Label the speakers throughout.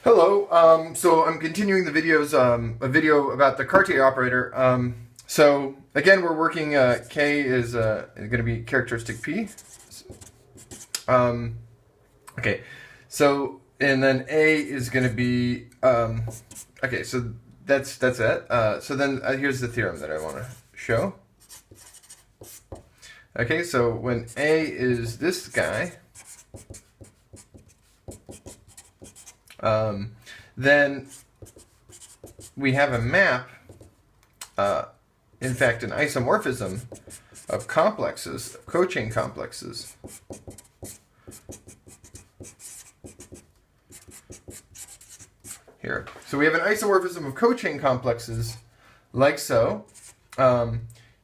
Speaker 1: Hello. So I'm continuing the videos, a video about the Cartier Operator. So again, we're working. K is going to be characteristic P. Okay. So and then A is going to be. Okay. So that's it. So then here's the theorem that I want to show. Okay. So when A is this guy. Then we have a map, in fact an isomorphism of complexes, of cochain complexes. Here. So we have an isomorphism of cochain complexes like so,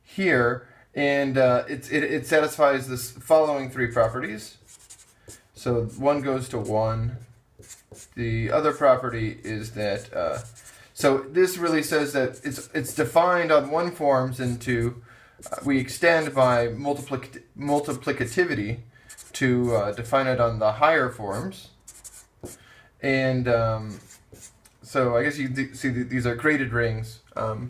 Speaker 1: here, and it satisfies this following three properties. So one goes to 1. The other property is that, so this really says that it's defined on one forms into, we extend by multiplicativity to define it on the higher forms. And so I guess you can see that these are graded rings. And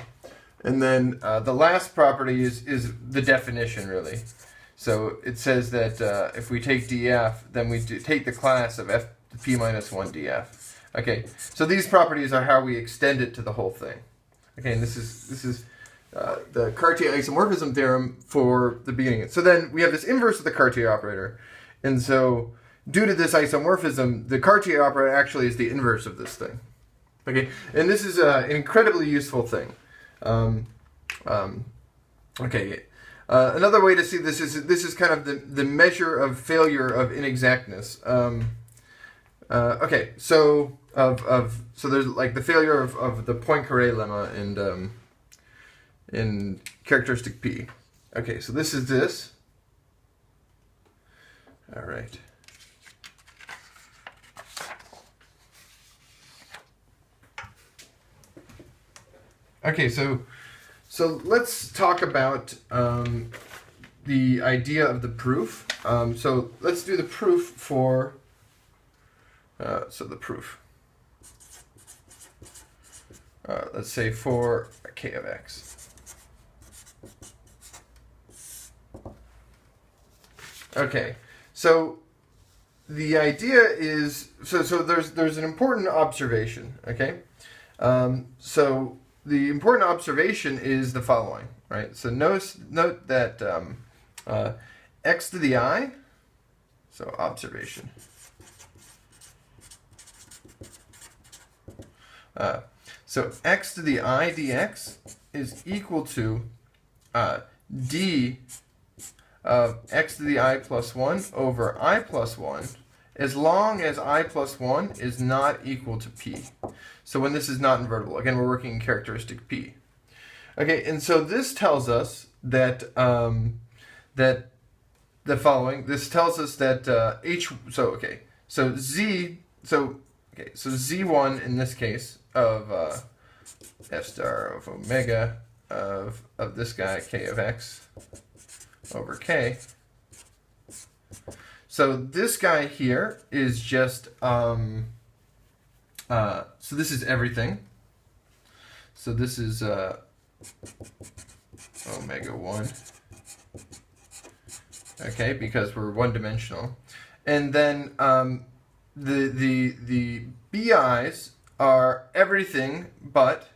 Speaker 1: then the last property is the definition, really. So it says that if we take df, then we take the class of f P minus 1 df. Okay, so these properties are how we extend it to the whole thing. Okay, and this is the Cartier Isomorphism theorem for the beginning. So then we have this inverse of the Cartier operator, and so due to this isomorphism, the Cartier operator actually is the inverse of this thing. Okay, and this is an incredibly useful thing. Okay. Another way to see this is kind of the measure of failure of inexactness. Okay, so so there's like the failure of the Poincaré lemma in characteristic P. Okay, so this is this. All right. Okay, so let's talk about the idea of the proof. So let's do the proof for. So the proof. Let's say for k of x. Okay, so the idea is so there's an important observation. Okay, so the important observation is the following, right? So note that x to the I. So observation. So x to the I dx is equal to d of x to the I plus 1 over I plus 1 as long as I plus 1 is not equal to p. So when this is not invertible, again we're working in characteristic p. Okay, and so this tells us that that the following. This tells us that so z1 in this case of f star of omega of this guy k of x over k. So this guy here is just so this is everything. So this is omega 1. Okay, because we're one-dimensional, and then the BI's are everything but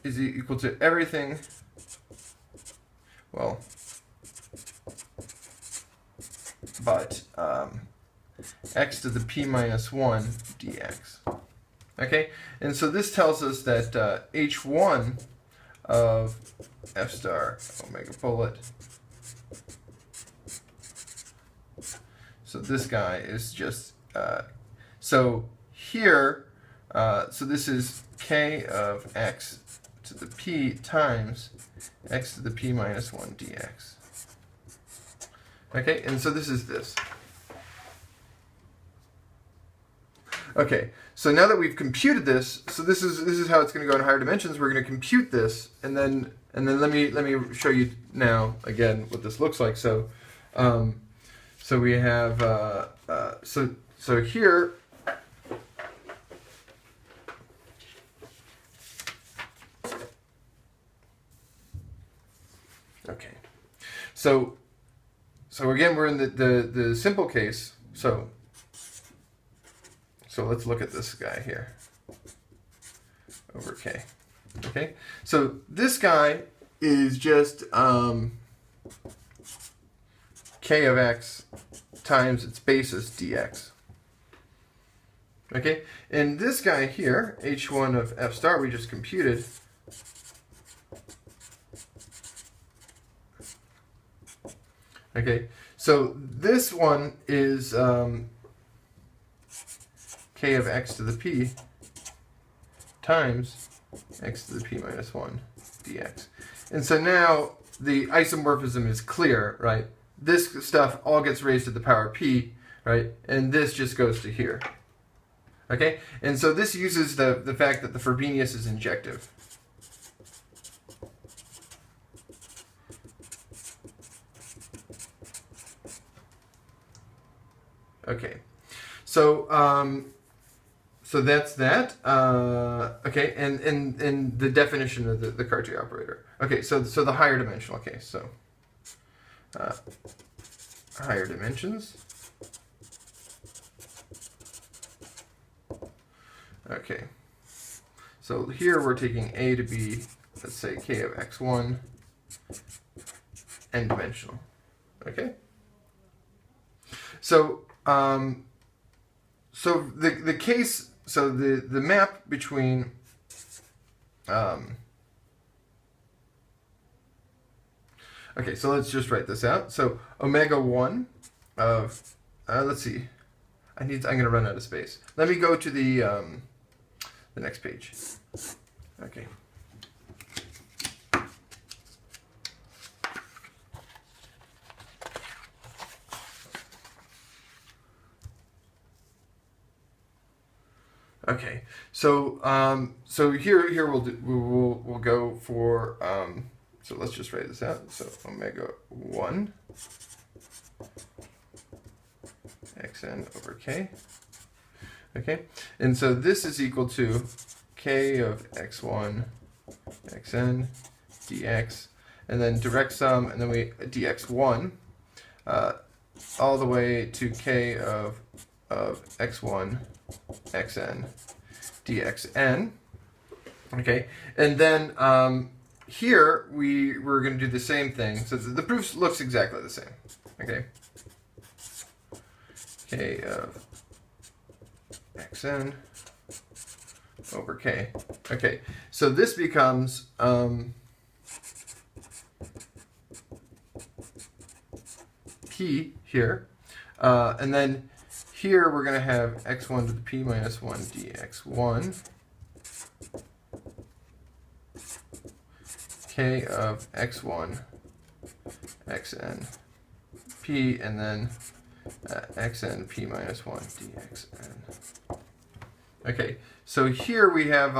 Speaker 1: is equal to everything, well, but x to the p minus 1 dx. Okay, and so this tells us that h1 of f star omega bullet. So this guy is just, so here, so this is k of x to the p times x to the p minus 1 dx. Okay, and so this is this. Okay, so now that we've computed this, so this is how it's going to go in higher dimensions. We're going to compute this, and then let me show you now again what this looks like. So So we have, so so here, okay, so again we're in the simple case. So let's look at this guy here over K. Okay, so this guy is just K of X times its basis dx. Okay, and this guy here, H1 of F star, we just computed. Okay, so this one is K of X to the P times X to the P minus 1 dx. And so now the isomorphism is clear, right? This stuff all gets raised to the power P, right? And this just goes to here. Okay? And so this uses the fact that the Frobenius is injective. Okay. So so that's that. Okay, and the definition of the Cartier operator. Okay, so the higher dimensional case. So higher dimensions. Okay. So here we're taking A to be, let's say, K of X1 n dimensional. Okay. So so the case, so the map between okay, so let's just write this out. So omega 1 of let's see, I'm going to run out of space. Let me go to the next page. Okay. Okay, so so here we'll go for so let's just write this out. So omega 1 xn over k. Okay, and so this is equal to k of x1 xn dx, and then direct sum, and then we dx1 all the way to k of x1 xn dxn. Okay, and then here we're going to do the same thing. So the proof looks exactly the same. Okay, k of xn over k. Okay, so this becomes p here, and then here we're going to have x1 to the p minus 1 dx1 k of x1 xn p, and then xn p minus 1 dxn. Okay, so here we have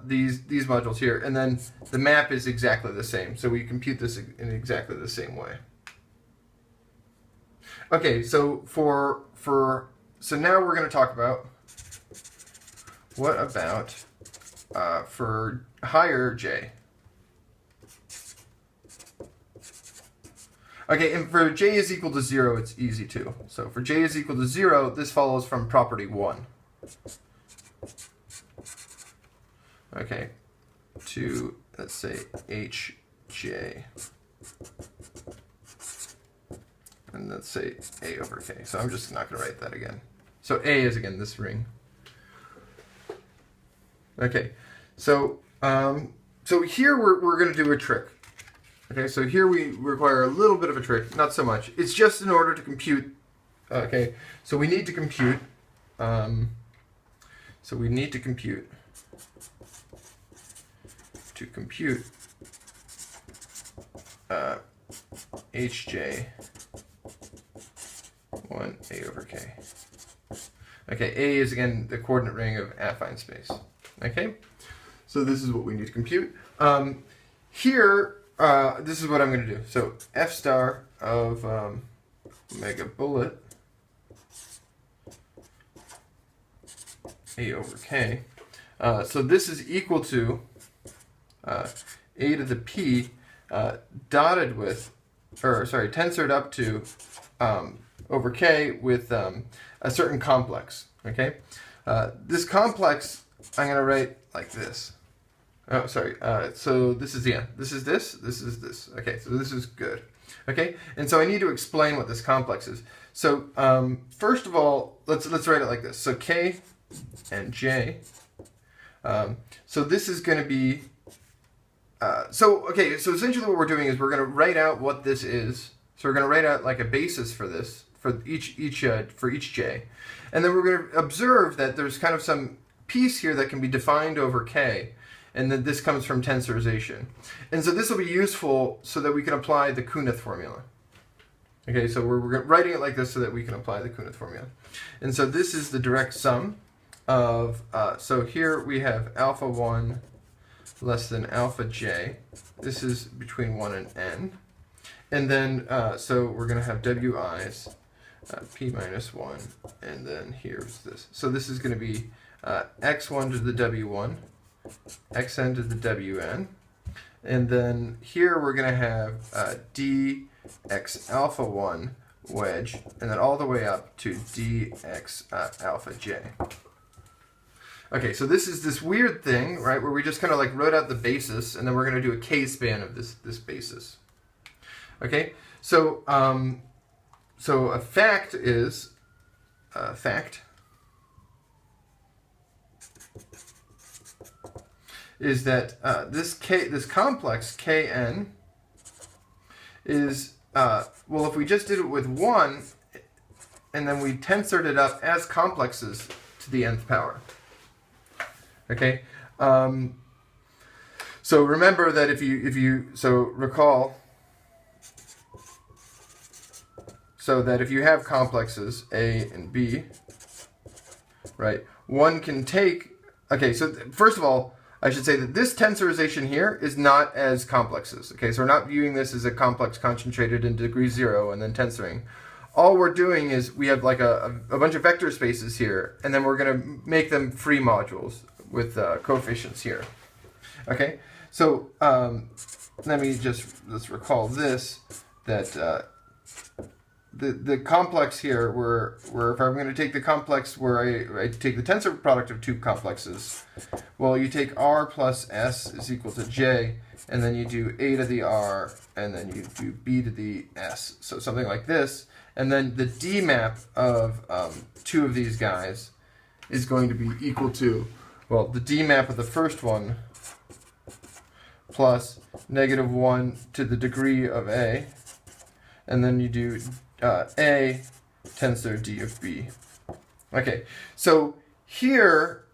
Speaker 1: these modules here, and then the map is exactly the same. So we compute this in exactly the same way. Okay, so so now we're going to talk about what about for higher j. Okay, and for j is equal to 0, it's easy too. So for j is equal to 0, this follows from property 1. Okay, to, let's say, hj. And let's say a over k. So I'm just not going to write that again. So a is, again, this ring. Okay, so so here we're going to do a trick. Okay, so here we require a little bit of a trick, not so much. It's just in order to compute. Okay, so we need to compute. So we need to compute hj 1 a over k. Okay, a is again the coordinate ring of affine space. Okay, so this is what we need to compute. Here, this is what I'm going to do. So f star of omega bullet A over K. So this is equal to A to the P dotted with, or sorry, tensored up to over K with a certain complex. Okay, this complex I'm going to write like this. Oh, sorry. So this is the end. This is this. This is this. Okay, so this is good. Okay, and so I need to explain what this complex is. So first of all, let's write it like this. So K and J. So this is going to be. So essentially what we're doing is we're going to write out what this is. So we're going to write out like a basis for this for each J, and then we're going to observe that there's kind of some piece here that can be defined over K. And then this comes from tensorization. And so this will be useful so that we can apply the Qunut formula. Okay, so we're writing it like this so that we can apply the Qunut formula. And so this is the direct sum of, so here we have alpha 1 less than alpha j. This is between 1 and n. And then, so we're going to have wi's, p minus 1, and then here's this. So this is going to be x1 to the w1. Xn to the Wn, and then here we're going to have dx alpha 1 wedge, and then all the way up to dx alpha j. Okay, so this is this weird thing, right, where we just kind of like wrote out the basis, and then we're going to do a k-span of this basis. Okay, so so a fact is is that this complex Kn is, well, if we just did it with 1, and then we tensored it up as complexes to the nth power. Okay? So remember that recall, so that if you have complexes A and B, right, one can take, okay, so first of all, I should say that this tensorization here is not as complexes. Okay, so we're not viewing this as a complex concentrated in degree 0 and then tensoring. All we're doing is we have like a bunch of vector spaces here, and then we're going to make them free modules with coefficients here. Okay, so let's recall this, that the complex here, where if I'm going to take the complex where I take the tensor product of two complexes, well, you take r plus s is equal to j, and then you do a to the r, and then you do b to the s, so something like this, and then the d map of two of these guys is going to be equal to, well, the d map of the first one plus -1 to the degree of a, and then you do A tensor D of B. Okay, so here,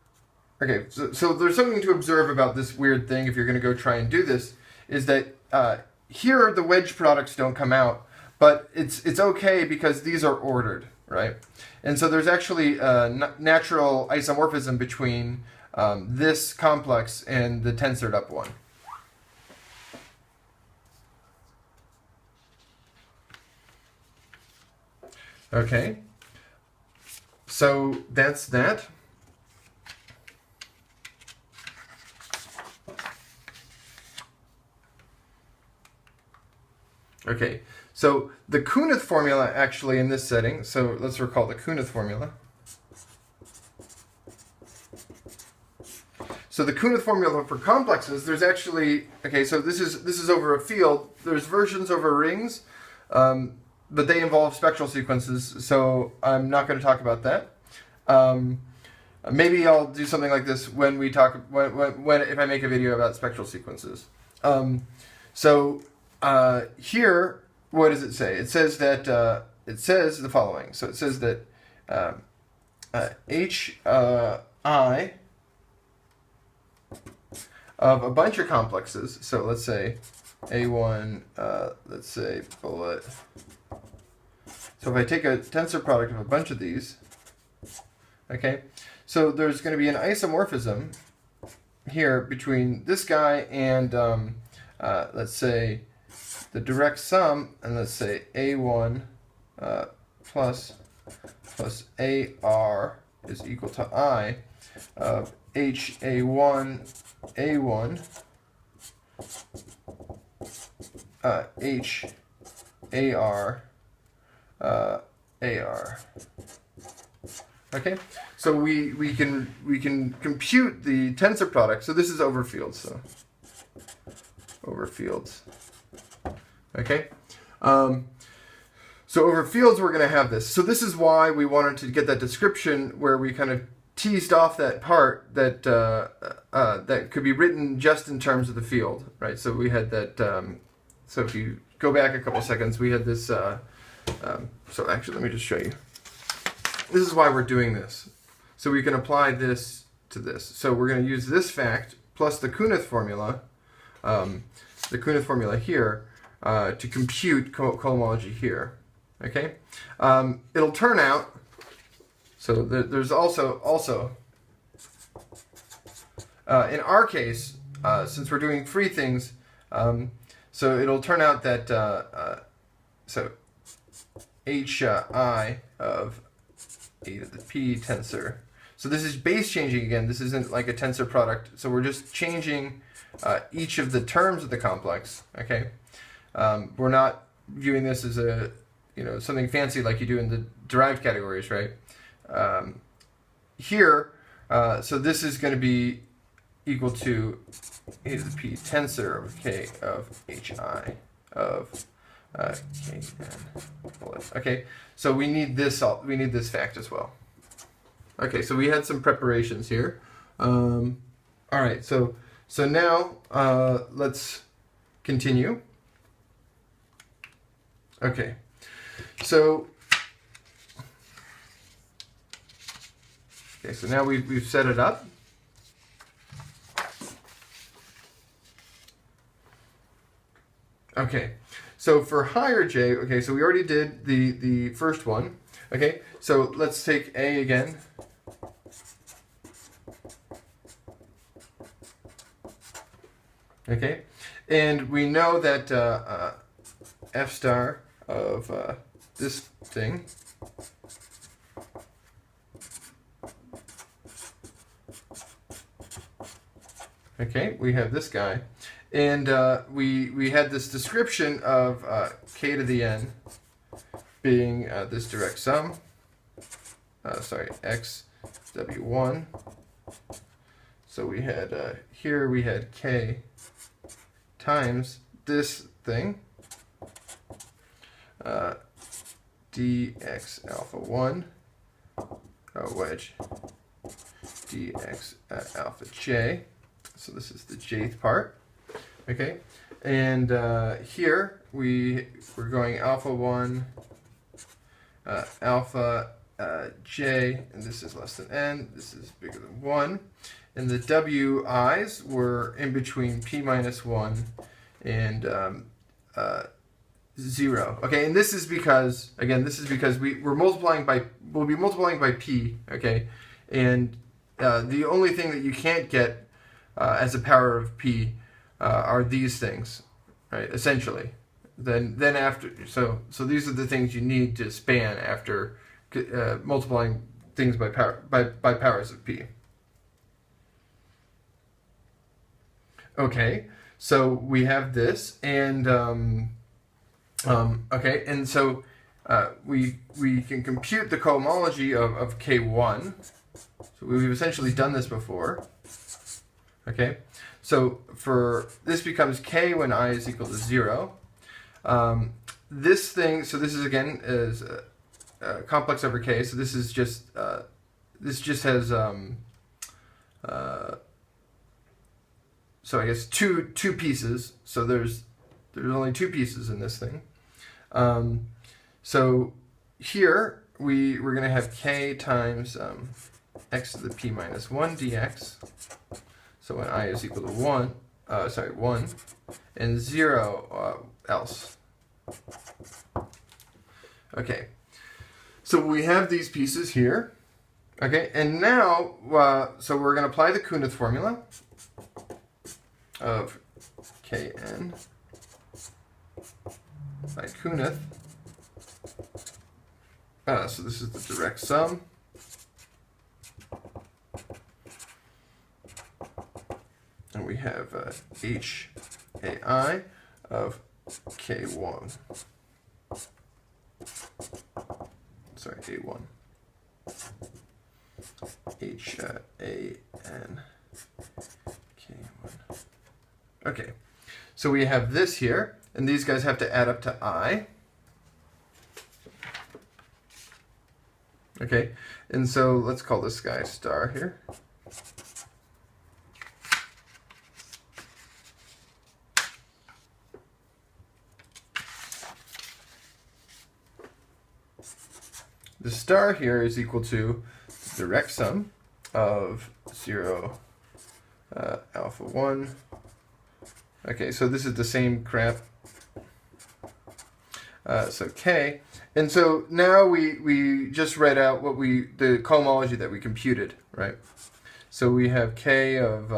Speaker 1: okay, so there's something to observe about this weird thing if you're going to go try and do this, is that here the wedge products don't come out, but it's okay because these are ordered, right? And so there's actually a natural isomorphism between this complex and the tensored up one. Okay, so that's that. Okay, so the Qunut formula actually in this setting, so let's recall the Qunut formula. So the Qunut formula for complexes, there's actually, okay, so this is over a field. There's versions over rings, but they involve spectral sequences, so I'm not going to talk about that. Maybe I'll do something like this when we talk, if I make a video about spectral sequences. Here, what does it say? It says that it says the following. So it says that hi of a bunch of complexes. So let's say A1, let's say bullet. So if I take a tensor product of a bunch of these, okay, so there's going to be an isomorphism here between this guy and, let's say, the direct sum, and let's say A1 plus AR is equal to I of HA1 A1 H AR AR. Okay, so we can compute the tensor product. So this is over fields. So over fields. Okay. So over fields we're going to have this. So this is why we wanted to get that description where we kind of teased off that part that that could be written just in terms of the field, right? So we had that. So if you go back a couple seconds, we had this. So actually, let me just show you. This is why we're doing this. So we can apply this to this. So we're going to use this fact plus the Qunut formula, here, to compute cohomology here. Okay. It'll turn out. So there's also in our case, since we're doing free things, so it'll turn out that so hi of a to the p tensor. So this is base changing again. This isn't like a tensor product. So we're just changing each of the terms of the complex. Okay, we're not viewing this as a something fancy like you do in the derived categories, right? Here, so this is going to be equal to a to the p tensor of k of hi of kn. Okay, so we need this. We need this fact as well. Okay, so we had some preparations here. All right, so now let's continue. Okay, so now we've set it up. Okay, so for higher j, okay, so we already did the first one. Okay, so let's take A again. Okay, and we know that f star of this thing okay, we have this guy, and we had this description of k to the n being this direct sum, x w1. So we had here we had k times this thing, dx alpha 1 wedge dx alpha j. So this is the jth part. Okay, and here we're going alpha 1 alpha j, and this is less than n, this is bigger than 1, and the wi's were in between p minus 1 and 0. Okay, and this is because, again, we'll be multiplying by p, okay, and the only thing that you can't get as a power of p are these things, right, essentially. Then after, so these are the things you need to span after multiplying things by powers of p. Okay, so we have this, and okay, and so we can compute the cohomology of K1. So we've essentially done this before. Okay, so for this becomes K when I is equal to 0. This thing, so this is again is complex over K. So this is just this just has so I guess two pieces. So there's only two pieces in this thing. So here we're going to have K times x to the p minus 1 dx. So when I is equal to 1, and 0 else. Okay, so we have these pieces here. Okay, and now, so we're going to apply the Qunut formula of Kn by Qunut. So this is the direct sum and we have HAI of K1. Sorry, A1. HAN K1. Okay, so we have this here, and these guys have to add up to I. Okay, and so let's call this guy star here. The star here is equal to the direct sum of 0, alpha 1. Okay, so this is the same crap. So K. And so now we just read out what the cohomology that we computed, right? So we have K of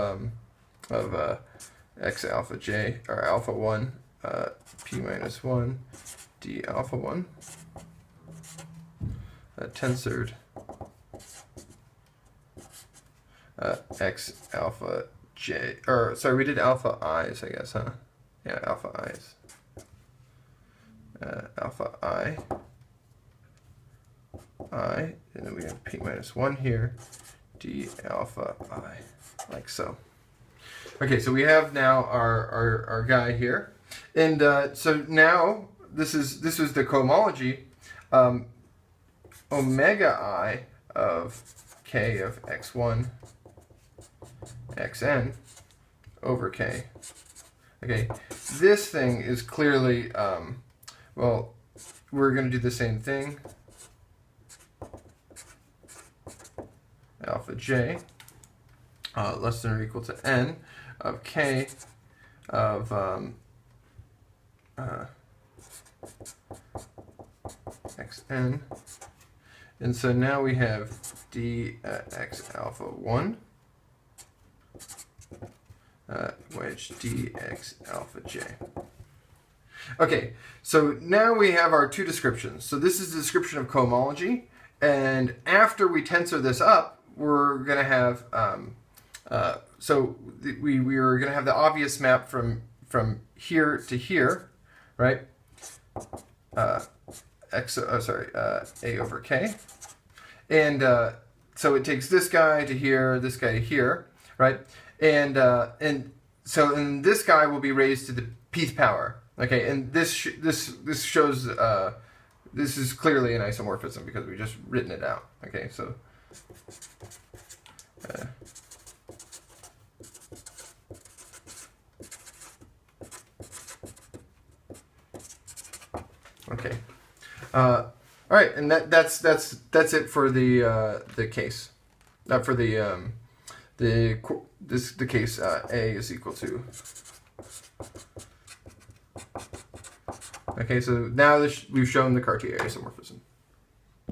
Speaker 1: X alpha J, or alpha 1, P minus 1, D alpha 1. Tensored X alpha J, or sorry, we did alpha I's, I guess, huh? Yeah, alpha I's. Alpha I, and then we have P minus 1 here, D alpha I, like so. Okay, so we have now our guy here, and so now this was the cohomology. Omega I of K of X1 Xn over K. Okay, this thing is clearly, well, we're going to do the same thing. Alpha J less than or equal to N of K of Xn. And so now we have D X alpha 1 wedge dx alpha j. Okay, so now we have our two descriptions. So this is the description of cohomology, and after we tensor this up, we're going to have we are going to have the obvious map from here to here, right? A over k, and so it takes this guy to here, this guy to here, right? And so this guy will be raised to the pth power. Okay, and this shows this is clearly an isomorphism because we just written it out. Okay, so okay, all right, and that's it for the case, for the case A is equal to. Okay, so now we've shown the Cartier isomorphism.